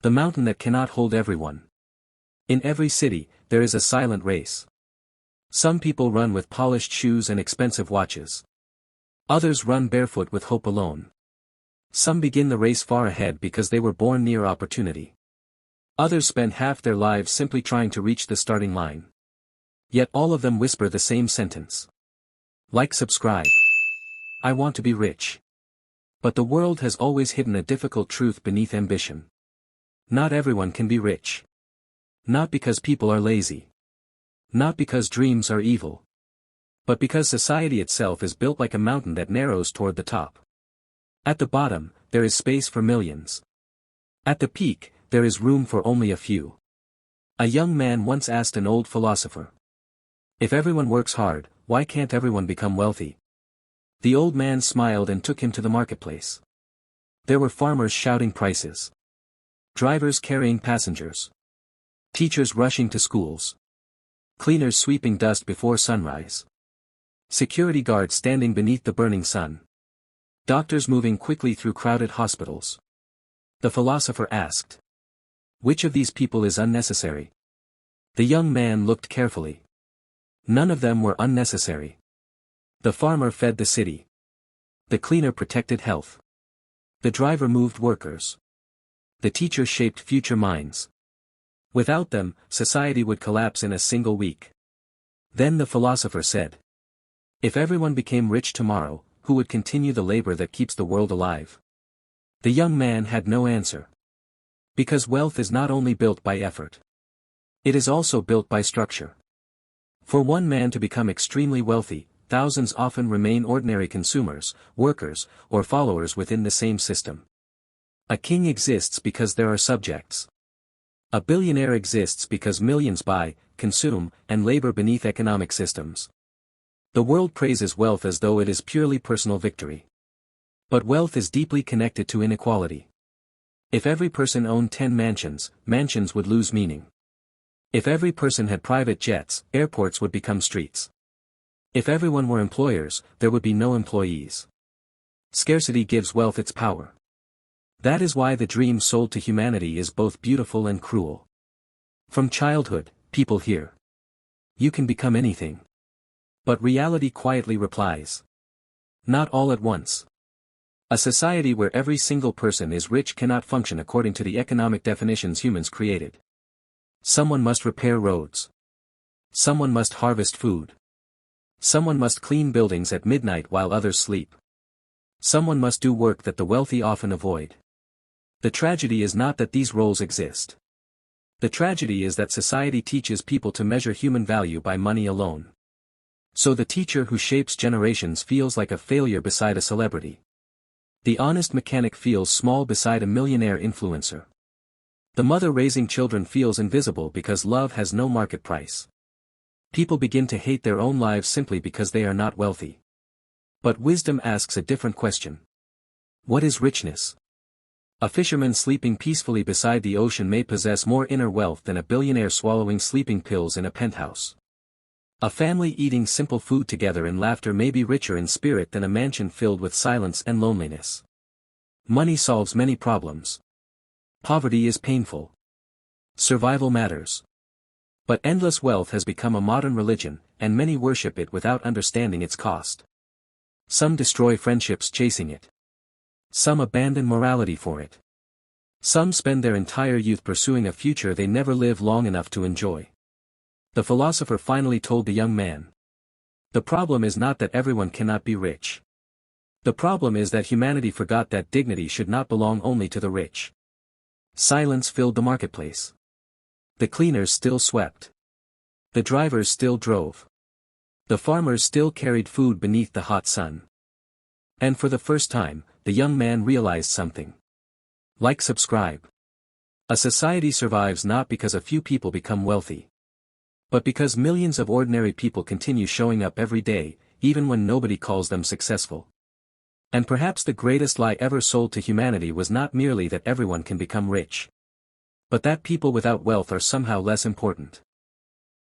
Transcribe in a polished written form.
The mountain that cannot hold everyone. In every city, there is a silent race. Some people run with polished shoes and expensive watches. Others run barefoot with hope alone. Some begin the race far ahead because they were born near opportunity. Others spend half their lives simply trying to reach the starting line. Yet all of them whisper the same sentence. Like, subscribe. I want to be rich. But the world has always hidden a difficult truth beneath ambition. Not everyone can be rich. Not because people are lazy. Not because dreams are evil. But because society itself is built like a mountain that narrows toward the top. At the bottom, there is space for millions. At the peak, there is room for only a few. A young man once asked an old philosopher. If everyone works hard, why can't everyone become wealthy? The old man smiled and took him to the marketplace. There were farmers shouting prices. Drivers carrying passengers. Teachers rushing to schools. Cleaners sweeping dust before sunrise. Security guards standing beneath the burning sun. Doctors moving quickly through crowded hospitals. The philosopher asked. Which of these people is unnecessary? The young man looked carefully. None of them were unnecessary. The farmer fed the city. The cleaner protected health. The driver moved workers. The teacher shaped future minds. Without them, society would collapse in a single week. Then the philosopher said. If everyone became rich tomorrow, who would continue the labor that keeps the world alive? The young man had no answer. Because wealth is not only built by effort. It is also built by structure. For one man to become extremely wealthy, thousands often remain ordinary consumers, workers, or followers within the same system. A king exists because there are subjects. A billionaire exists because millions buy, consume, and labor beneath economic systems. The world praises wealth as though it is purely personal victory. But wealth is deeply connected to inequality. If every person owned 10 mansions, mansions would lose meaning. If every person had private jets, airports would become streets. If everyone were employers, there would be no employees. Scarcity gives wealth its power. That is why the dream sold to humanity is both beautiful and cruel. From childhood, people hear. You can become anything. But reality quietly replies. Not all at once. A society where every single person is rich cannot function according to the economic definitions humans created. Someone must repair roads. Someone must harvest food. Someone must clean buildings at midnight while others sleep. Someone must do work that the wealthy often avoid. The tragedy is not that these roles exist. The tragedy is that society teaches people to measure human value by money alone. So the teacher who shapes generations feels like a failure beside a celebrity. The honest mechanic feels small beside a millionaire influencer. The mother raising children feels invisible because love has no market price. People begin to hate their own lives simply because they are not wealthy. But wisdom asks a different question. What is richness? A fisherman sleeping peacefully beside the ocean may possess more inner wealth than a billionaire swallowing sleeping pills in a penthouse. A family eating simple food together in laughter may be richer in spirit than a mansion filled with silence and loneliness. Money solves many problems. Poverty is painful. Survival matters. But endless wealth has become a modern religion, and many worship it without understanding its cost. Some destroy friendships chasing it. Some abandon morality for it. Some spend their entire youth pursuing a future they never live long enough to enjoy. The philosopher finally told the young man. The problem is not that everyone cannot be rich. The problem is that humanity forgot that dignity should not belong only to the rich. Silence filled the marketplace. The cleaners still swept. The drivers still drove. The farmers still carried food beneath the hot sun. And for the first time, the young man realized something. Like, subscribe. A society survives not because a few people become wealthy. But because millions of ordinary people continue showing up every day, even when nobody calls them successful. And perhaps the greatest lie ever sold to humanity was not merely that everyone can become rich. But that people without wealth are somehow less important.